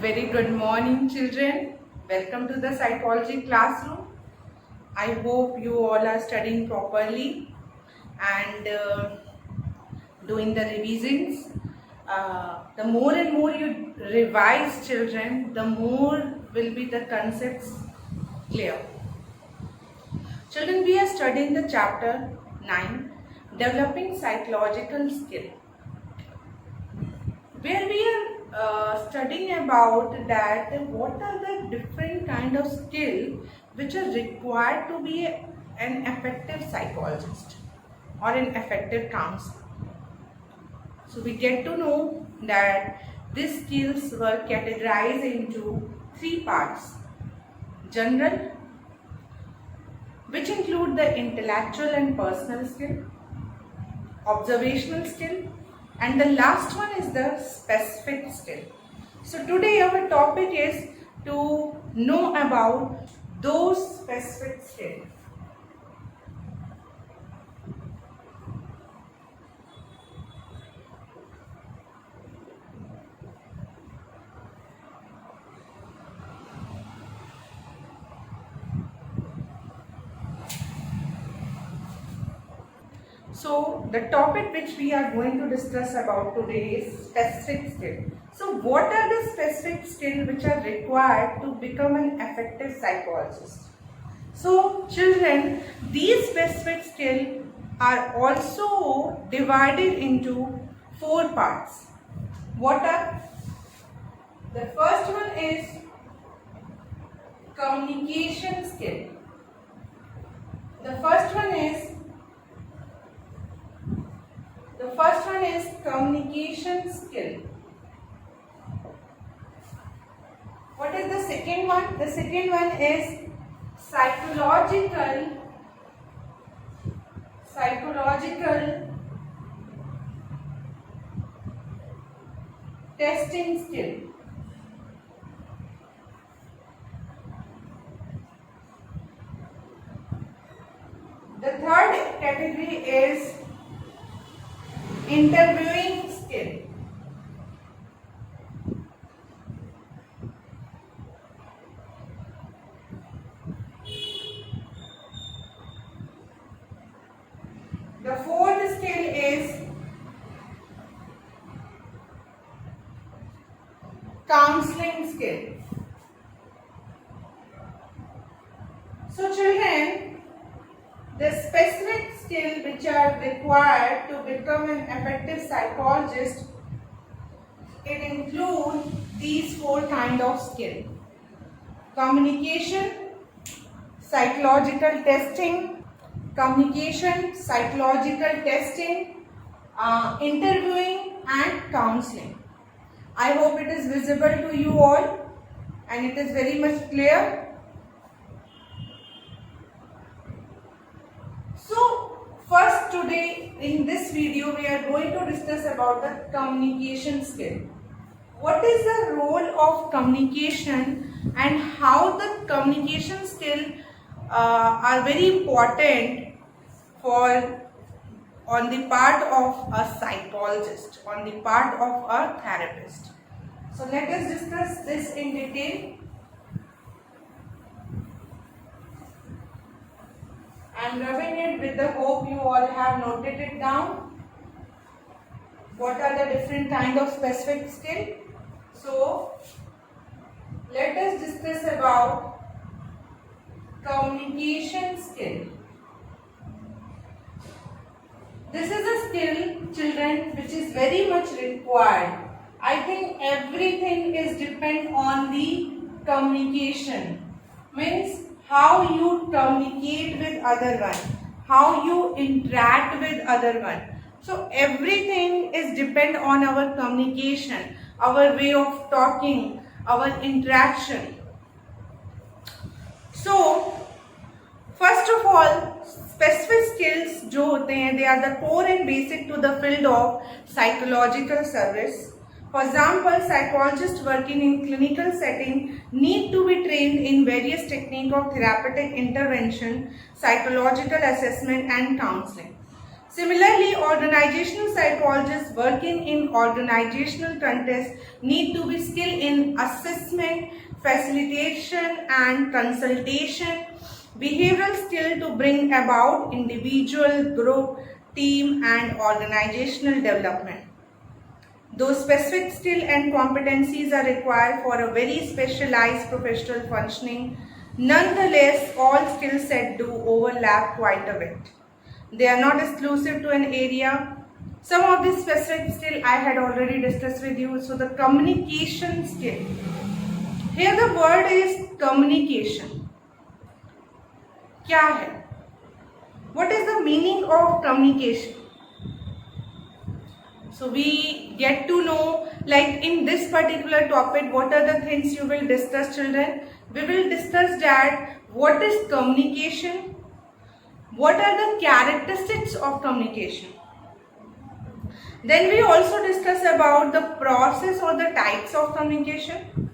Very good morning, children. Welcome to the psychology classroom. I hope you all are studying properly and doing the revisions. The more and more you revise, children, the more will be the concepts clear. Children, we are studying the chapter 9, Developing Psychological Skill, where we are studying about that what are the different kind of skill which are required to be an effective psychologist or an effective counselor. So we get to know that these skills were categorized into 3 parts: general, which include the intellectual and personal skill, observational skill, and the last one is the specific skill. So today our topic is to know about those specific skills. So the topic which we are going to discuss about today is specific skill. So what are the specific skills which are required to become an effective psychologist? So children, these specific skills are also divided into 4 parts. What are? The first one is communication skill. The first one is communication skill. What is the second one? The second one is psychological testing skill. The third category is interviewing skill. The fourth skill is counseling skill. So children, the specific skill which are required to become an effective psychologist, it includes these 4 kind of skill: communication, psychological testing, interviewing and counseling. I hope it is visible to you all and it is very much clear. So first, today in this video we are going to discuss about the communication skill. What is the role of communication and how the communication skill are very important on the part of a psychologist, on the part of a therapist. So let us discuss this in detail. I am rubbing it with the hope you all have noted it down. What are the different kind of specific skill? So let us discuss about communication skill. This is a skill, children, which is very much required. I think everything is depend on the communication. Means how you communicate with other one, how you interact with other one. So everything is depend on our communication, our way of talking, our interaction. So first of all, specific skills जो होते हैं, they are the core and basic to the field of psychological service. For example, psychologists working in clinical setting need to be trained in various techniques of therapeutic intervention, psychological assessment and counseling. Similarly, organizational psychologists working in organizational contexts need to be skilled in assessment, facilitation and consultation, behavioral skill to bring about individual, group, team and organizational development. Those specific skill and competencies are required for a very specialized professional functioning. Nonetheless, all skill sets do overlap quite a bit. They are not exclusive to an area. Some of these specific skill I had already discussed with you. So the communication skill. Here the word is communication. क्या है? What is the meaning of communication? So we get to know, like in this particular topic, what are the things you will discuss, children? We will discuss that what is communication, what are the characteristics of communication. Then we also discuss about the process or the types of communication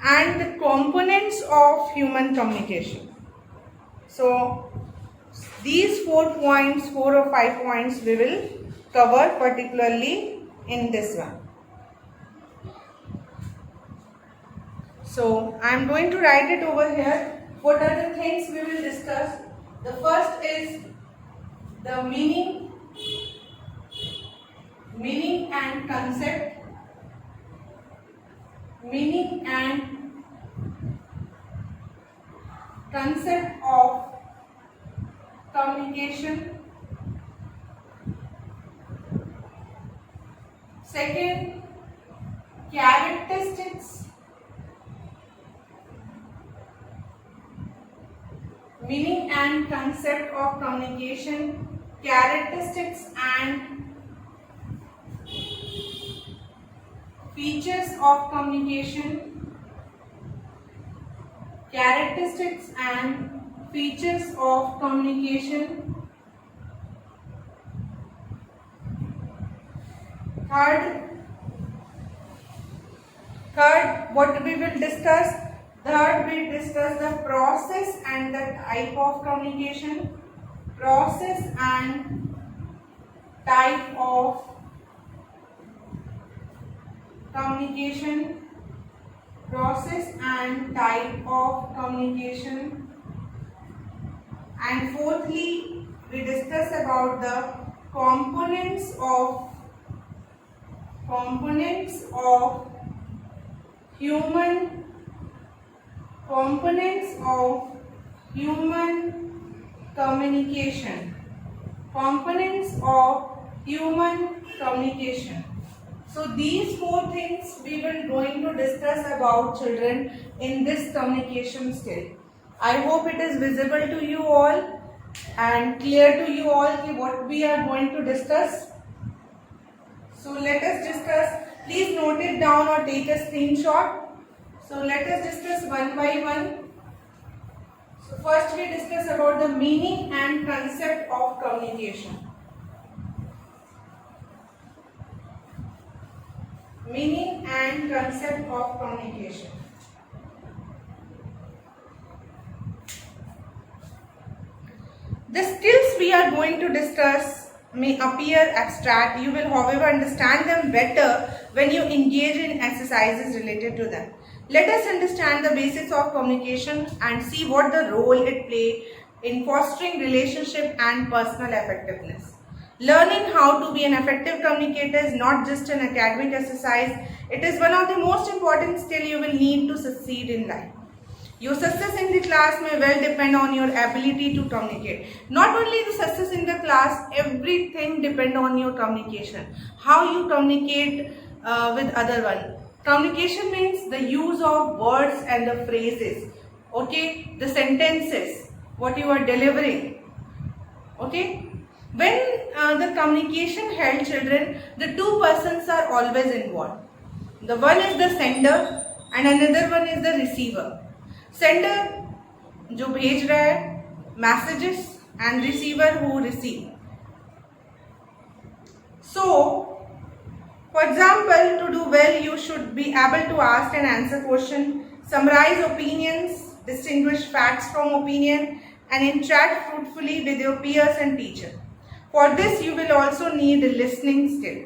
and the components of human communication. So these 4 points, 4 or 5 points we will cover particularly in this one. So I am going to write it over here. What are the things we will discuss? The first is the meaning and concept, meaning and concept of communication. Second, characteristics, meaning and concept of communication, characteristics and features of communication, characteristics and features of communication. Third, what we will discuss? Third, we discuss the process and the type of communication. Process and type of communication. Process and type of communication. And fourthly, we discuss about the components of human communication. Components of human communication. So these 4 things we will going to discuss about, children, in this communication skill. I hope it is visible to you all and clear to you all what we are going to discuss. So let us discuss. Please note it down or take a screenshot. So let us discuss one by one. So first we discuss about the meaning and concept of communication. Meaning and concept of communication. The skills we are going to discuss may appear abstract. You will, however, understand them better when you engage in exercises related to them. Let us understand the basics of communication and see what the role it plays in fostering relationship and personal effectiveness. Learning how to be an effective communicator is not just an academic exercise. It is one of the most important skills you will need to succeed in life. Your success in the class may well depend on your ability to communicate. Not only the success in the class, everything depends on your communication. How you communicate with other one. Communication means the use of words and the phrases. Okay, the sentences, what you are delivering. Okay, when the communication held, children, the 2 persons are always involved. The one is the sender and another one is the receiver. Sender जो भेज रहा है messages and receiver who receive. So, for example, to do well, you should be able to ask and answer question, summarize opinions, distinguish facts from opinion, and interact fruitfully with your peers and teacher. For this, you will also need a listening skill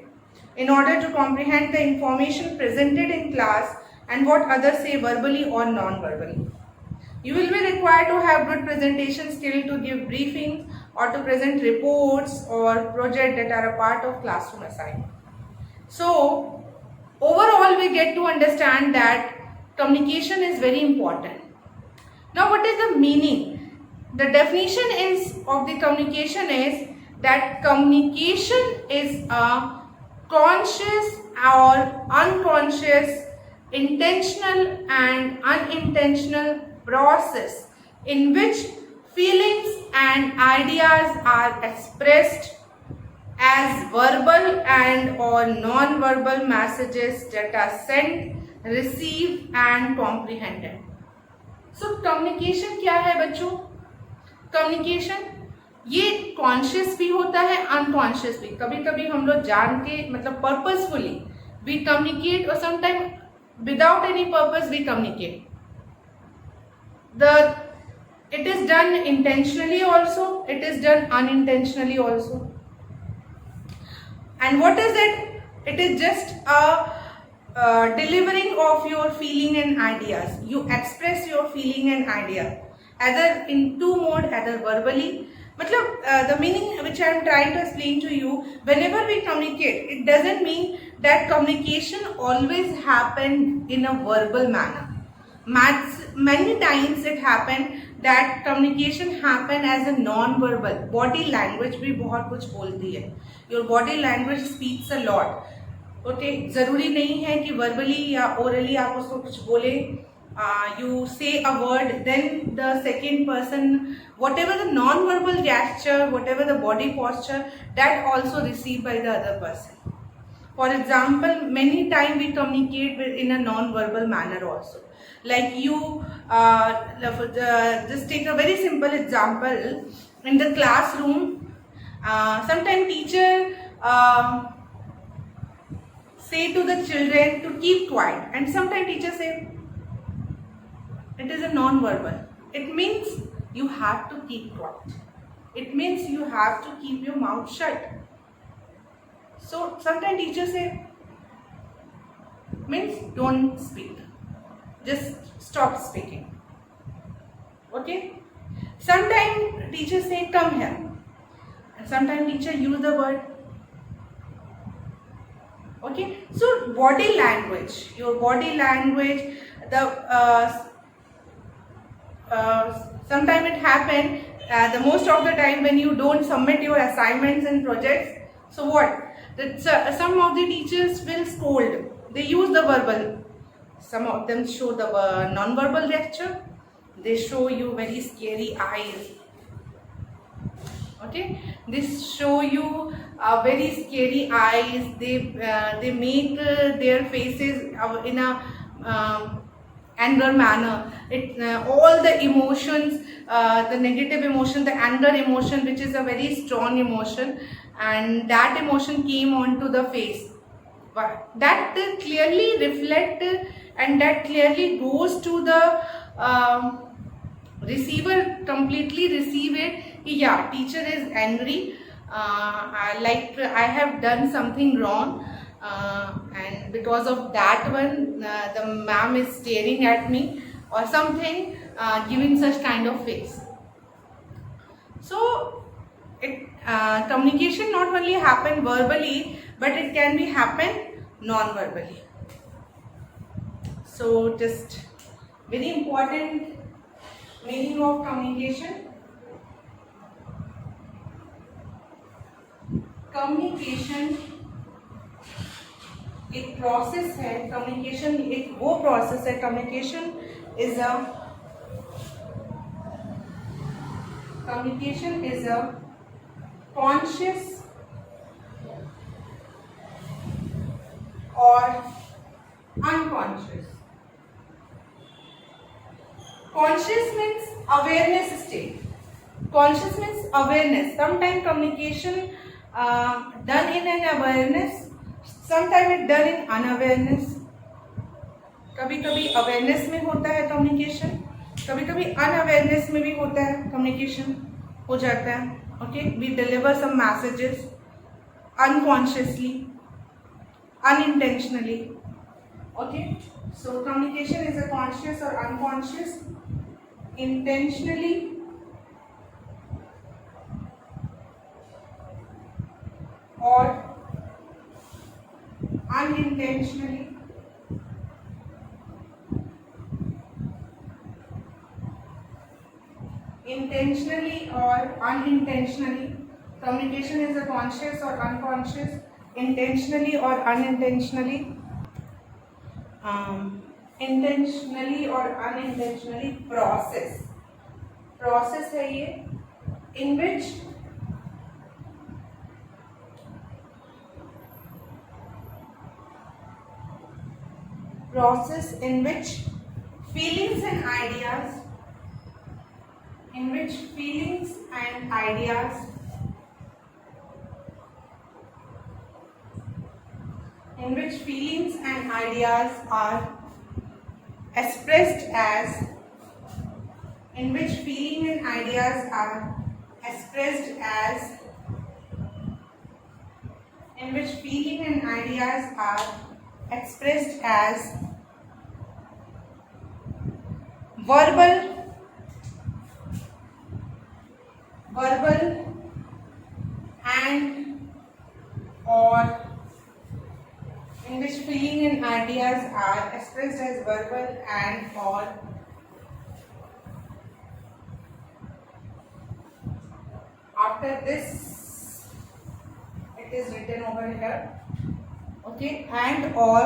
in order to comprehend the information presented in class and what others say verbally or non-verbally. You will be required to have good presentation skill to give briefings or to present reports or projects that are a part of classroom assignment. So, overall we get to understand that communication is very important. Now, what is the meaning? The definition of the communication is that communication is a conscious or unconscious, intentional and unintentional process in which feelings and ideas are expressed as verbal and or non-verbal messages that are sent, received and comprehended. So communication क्या है बच्चों? Communication ये conscious भी होता है, unconscious भी. कभी कभी हम लोग जान के मतलब पर्पसफुली वी कम्युनिकेट और sometime without any purpose we communicate. It is done intentionally also, it is done unintentionally also. And what is it? It is just a delivering of your feeling and ideas. You express your feeling and idea either in two mode, either verbally. मतलब the meaning which I am trying to explain to you, whenever we communicate, it doesn't mean that communication always happen in a verbal manner. Many times it happen that communication happen as a non-verbal. Body language भी बहुत कुछ बोलती है. Your body language speaks a lot. Okay, जरूरी नहीं है कि verbally या orally आप उसको कुछ बोले. You say a word, then the second person, whatever the non-verbal gesture, whatever the body posture, that also received by the other person. For example, many times we communicate in a non-verbal manner also. Like you, just take a very simple example. In the classroom, sometimes teacher say to the children to keep quiet, and sometimes teacher say, it is a non-verbal. It means you have to keep quiet. It means you have to keep your mouth shut. So sometimes teachers say, means don't speak. Just stop speaking. Okay? Sometimes teachers say, come here. And sometimes teacher use the word. Okay? So body language, your body language, sometimes it happen, the most of the time when you don't submit your assignments and projects. So what? Some of the teachers will scold. They use the verbal. Some of them show the non-verbal gesture. They show you very scary eyes. Okay, they show you very scary eyes. They make their faces in a anger manner. All the emotions, the negative emotion, the anger emotion, which is a very strong emotion, and that emotion came onto the face. That clearly reflect and that clearly goes to the receiver, completely receive it. Yeah, teacher is angry, like I have done something wrong, and because of that one the ma'am is staring at me or something, giving such kind of face. So communication not only happen verbally, but it can be happen non-verbally. So just very important meaning of communication. Communication एक process है. Communication एक वो process है. Communication is a conscious और unconscious. Conscious means awareness state. Conscious means awareness. Sometimes communication done in an awareness, sometimes it done in unawareness. कभी कभी awareness में होता है कम्युनिकेशन, कभी कभी अनअवेयरनेस में भी होता है कम्युनिकेशन हो जाता है. Okay, we deliver some messages unconsciously, unintentionally. Okay, so communication is a conscious or unconscious, intentionally or unintentionally. Intentionally or unintentionally. Communication is a conscious or unconscious, intentionally or unintentionally. Intentionally or unintentionally process है ये, in which feelings and ideas are expressed as verbal and or in which feeling and ideas are expressed as verbal and or after this it is written over here, okay, and or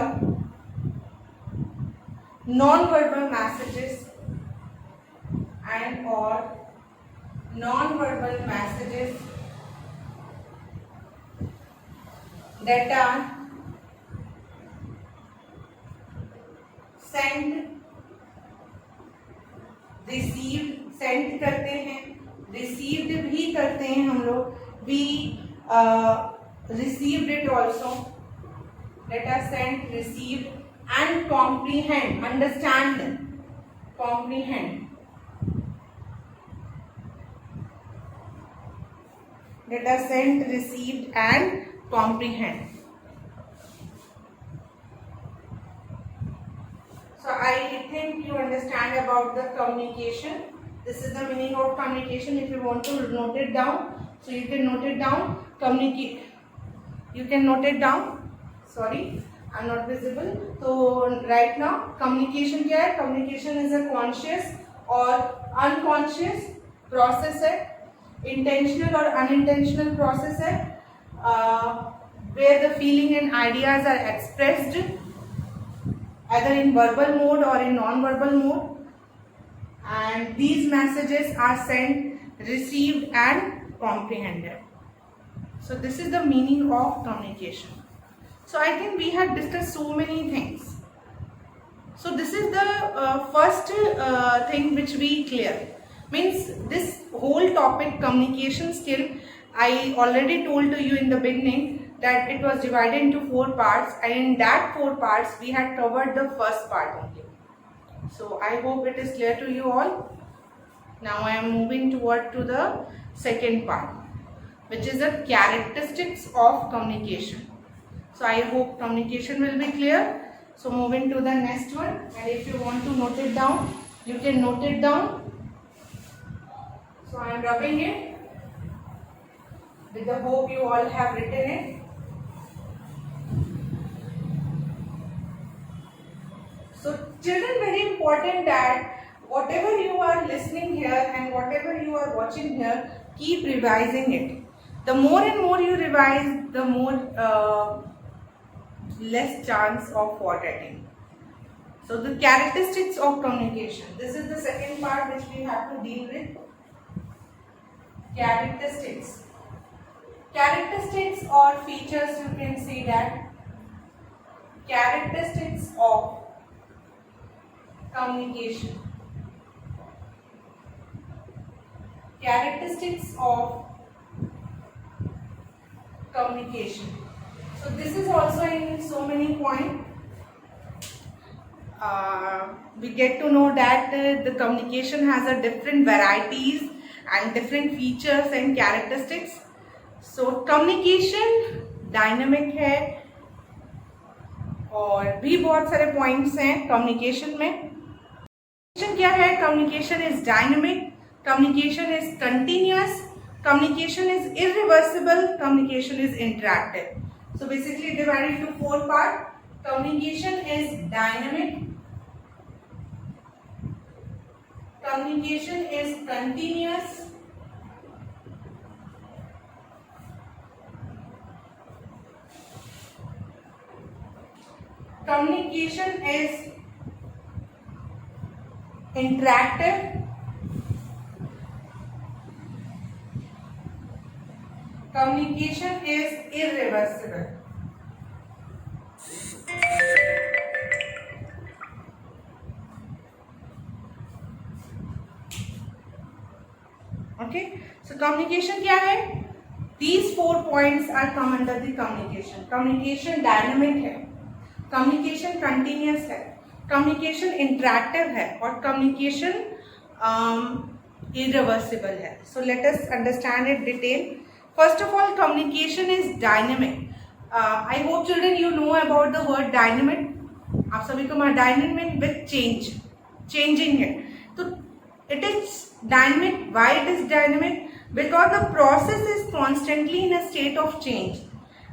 non-verbal messages that are send करते हैं, received भी करते हैं हम लोग, we received it also, that are sent, received and comprehend, understand, comprehend, that are sent, received and comprehend. So I think you understand about the communication. This is the meaning of communication. If you want to note it down, so you can note it down. You can note it down. Sorry, I'm not visible. So right now, communication क्या है? Communication is a conscious or unconscious process है, intentional or unintentional process है, where the feeling and ideas are expressed either in verbal mode or in non-verbal mode, and these messages are sent, received and comprehended. So this is the meaning of communication. So I think we have discussed so many things. So this is the first thing which we clear. Means this whole topic communication skill, I already told to you in the beginning that it was divided into 4 parts, and in that 4 parts we had covered the first part only. So I hope it is clear to you all. Now I am moving toward to the second part, which is the characteristics of communication. So I hope communication will be clear. So moving to the next one, and if you want to note it down, you can note it down. So I am rubbing it with the hope you all have written it. So children, very important that whatever you are listening here and whatever you are watching here, keep revising it. The more and more you revise, the more less chance of forgetting. So the characteristics of communication. This is the second part which we have to deal with. Characteristics. Characteristics or features, you can say that. Characteristics of communication. Characteristics of communication. So this is also in so many points. We get to know that the communication has a different varieties and different features and characteristics. So communication dynamic है और भी बहुत सारे points हैं communication में. Communication क्या है? Communication is dynamic, communication is continuous, communication is irreversible, communication is interactive. So basically divided into 4 parts. Communication is dynamic, communication is continuous, communication is interactive, communication is irreversible. Okay, so communication क्या है? These 4 points are come under the communication. Communication dynamic है, communication continuous है, communication interactive है और communication irreversible है. So let us understand it detail. First of all, communication is dynamic. I hope children you know about the word dynamic. आप सभी को dynamic with change, changing है. तो it is dynamic. Why it is dynamic? Because the process is constantly in a state of change.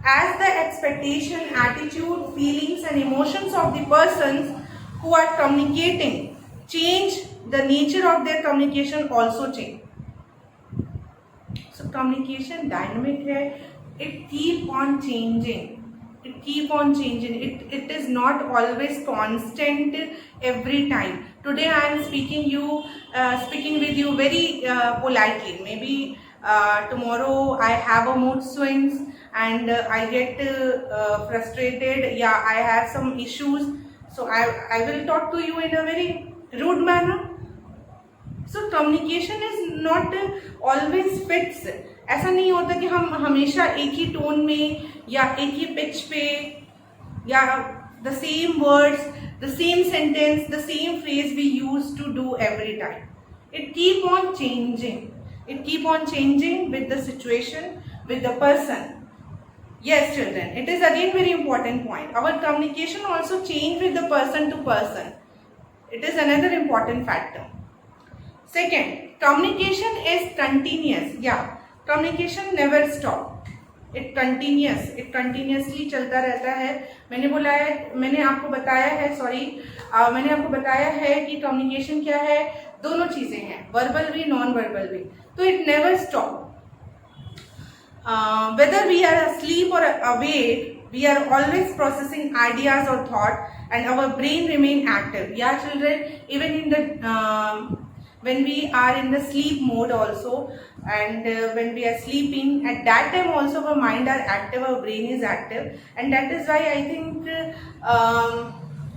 As the expectation, attitude, feelings and emotions of the persons who are communicating change, the nature of their communication also change. So communication dynamic है, it keep on changing. It keep on changing. It is not always constant every time. Today I am speaking with you very politely. Maybe tomorrow I have a mood swings and I get frustrated. Yeah, I have some issues. So I will talk to you in a very rude manner. So communication is not always fixed. ऐसा नहीं होता कि हम हमेशा एक ही tone में या एक ही पिच पे या the same words, the same sentence, the same phrase we used to do every time. It keep on changing. It keep on changing with the situation, with the person. Yes, children, it is again very important point. Our communication also change with the person to person. It is another important factor. Second, communication is continuous. Yeah, communication never stop. It continuous. It continuously चलता रहता है. मैंने आपको बताया है कि communication क्या है? दोनों चीजें हैं, verbal भी, non-verbal भी. तो it never stop. Whether we are asleep or awake, we are always processing ideas or thought, and our brain remain active. Yeah, children, even in the when we are in the sleep mode also, and when we are sleeping, at that time also our mind are active, our brain is active, and that is why I think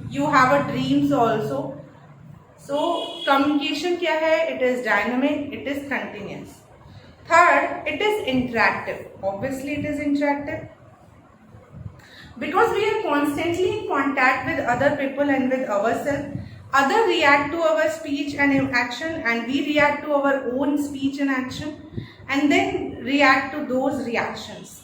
you have a dreams also. So communication क्या है? It is dynamic, it is continuous. Third, it is interactive. Obviously it is interactive because we are constantly in contact with other people and with ourselves. Others react to our speech and action, and we react to our own speech and action, and then react to those reactions.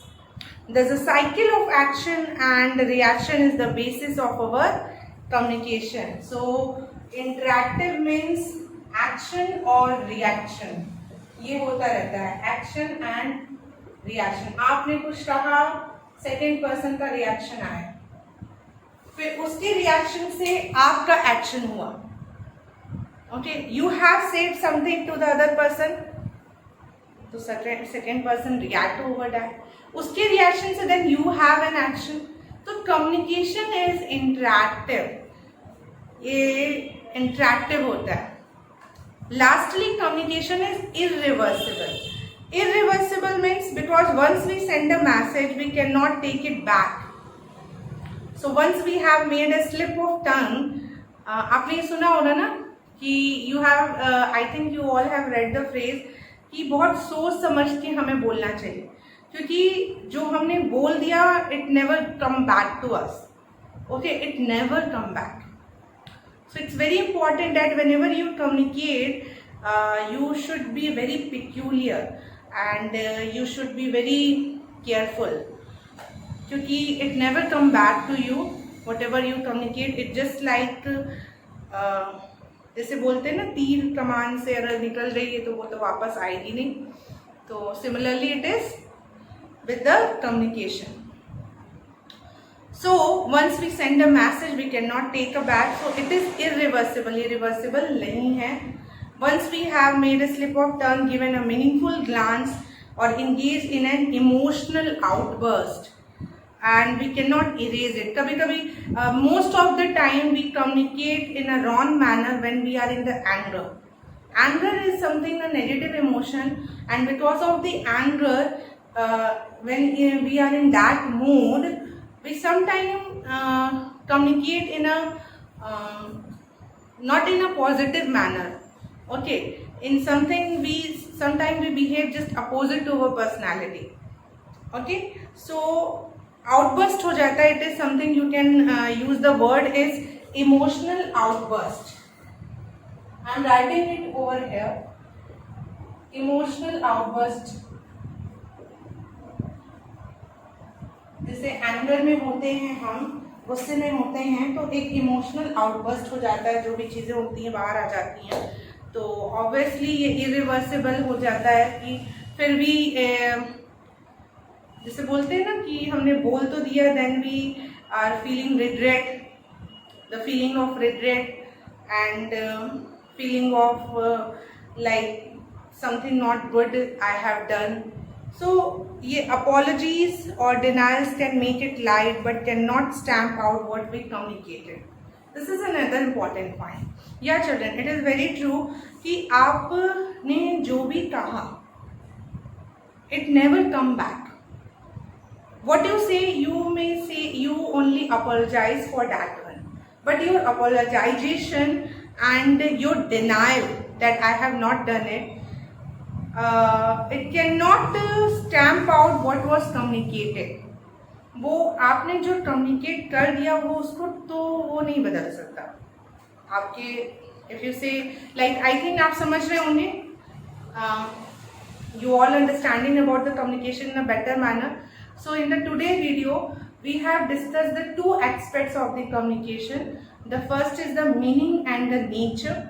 There's a cycle of action, and the reaction is the basis of our communication. So interactive means action or reaction. ये होता रहता है, action and reaction. आपने कुछ कहा, second person का reaction आया, फिर उसके रिएक्शन से आपका एक्शन हुआ. Okay, you have said something to the other person, तो second person react over that, उसके रिएक्शन से then you have an action. तो कम्युनिकेशन इज इंटरैक्टिव, ये इंटरैक्टिव होता है. Lastly communication is irreversible. Irreversible means because once we send a message, we cannot take it back. So once we have made a slip of tongue, आपने ये सुना होगा ना कि you have, I think you all have read the phrase कि बहुत सोच समझ के हमें बोलना चाहिए, क्योंकि जो हमने बोल दिया it never come back to us. Okay, it never come back. So it's very important that whenever you communicate, you should be very peculiar and you should be very careful, क्योंकि it never come back to you. Whatever you communicate, it just like जैसे बोलते हैं ना, तीर कमान से अगर निकल रही है तो वो तो वापस आएगी नहीं. तो similarly it is with the communication. So once we send a message, we cannot take a back. So it is irreversible. Irreversible नहीं है. Once we have made a slip of tongue, given a meaningful glance, or engaged in an emotional outburst, and we cannot erase it. कभी कभी most of the time we communicate in a wrong manner when we are in the anger. Anger is something, a negative emotion, and because of the anger, when we are in that mood, we sometimes communicate in a not in a positive manner. Okay, in something we sometimes we behave just opposite to our personality. Okay, so outburst हो जाता है. It is something you can use the word is emotional outburst. I am writing it over here. Emotional outburst. जैसे anger में होते हैं हम, गुस्से में होते हैं, तो एक इमोशनल आउटबर्स्ट हो जाता है. जो भी चीज़ें होती हैं बाहर आ जाती हैं, तो ऑब्वियसली ये इरिवर्सिबल हो जाता है. कि फिर भी जैसे बोलते हैं ना कि हमने बोल तो दिया, then we are feeling regret, the feeling of regret and feeling of like something not good I have done. So ये apologies or denials can make it light but cannot stamp out what we communicated. This is another important point. Yeah children, it is very true कि आपने जो भी कहा, it never come back. What you say, you may say you only apologize for that one, but your apologization and your denial that I have not done it, it cannot stamp out what was communicated. वो आपने जो communicate कर दिया वो उसको तो वो नहीं बदल सकता आपके. if you say like, I think आप समझ रहे होंगे, you all understanding about the communication in a better manner. So in the today video we have discussed the two aspects of the communication. The first is the meaning and the nature,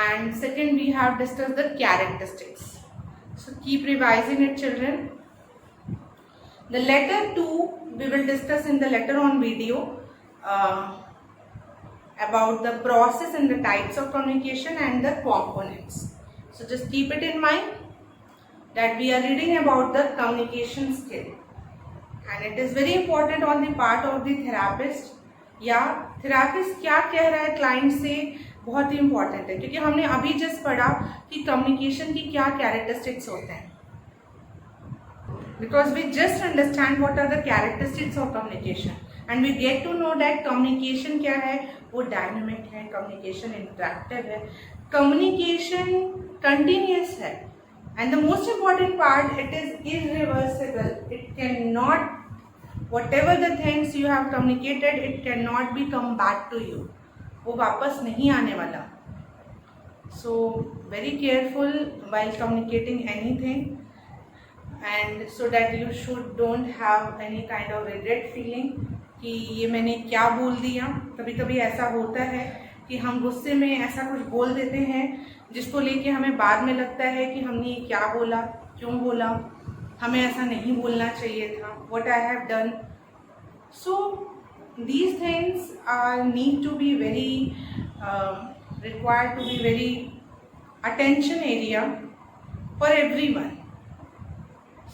and second we have discussed the characteristics. So keep revising it children. The letter 2 we will discuss in the later on video about the process and the types of communication and the components. So just keep it in mind that we are reading about the communication skill, and it is very important on the part of the therapist. या therapist क्या कह रहा है client से, बहुत ही important है, क्योंकि हमने अभी जस्ट पढ़ा कि कम्युनिकेशन की क्या कैरेक्टरिस्टिक्स होते हैं. Because we just understand what are the characteristics of communication and we get to know that communication क्या है. वो डायनामिक है, कम्युनिकेशन इंटरैक्टिव है, कम्युनिकेशन कंटिन्यूअस है, and the most important part, it is irreversible. It can not, whatever the things you have communicated, it cannot be come back to you. वो वापस नहीं आने वाला. So very careful while communicating anything, and so that you should don't have any kind of regret feeling कि ये मैंने क्या बोल दिया. कभी कभी ऐसा होता है कि हम गुस्से में ऐसा कुछ बोल देते हैं जिसको लेके हमें बाद में लगता है कि हमने ये क्या बोला, क्यों बोला, हमें ऐसा नहीं बोलना चाहिए था, what I have done. So these things are need to be very required to be very attention area for everyone.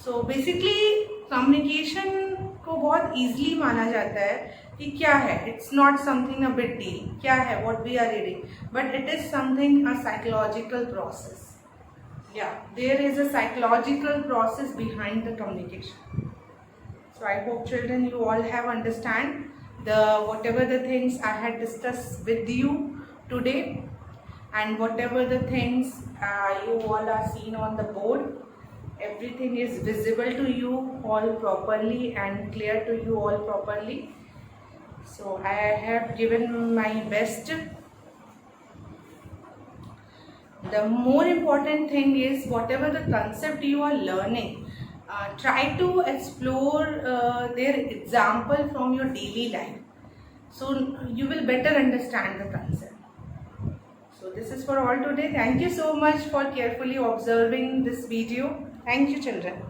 So basically communication को बहुत easily माना जाता है कि क्या है, it's not something a big deal, क्या है what we are reading, but it is something a psychological process. Yeah, there is a psychological process behind the communication. So I hope children you all have understand the whatever the things I had discussed with you today, and whatever the things you all are seen on the board, everything is visible to you all properly and clear to you all properly. So I have given my best. the more important thing is whatever the concept you are learning, try to explore their example from your daily life, so you will better understand the concept. So this is for all today. Thank you so much for carefully observing this video. Thank you, children.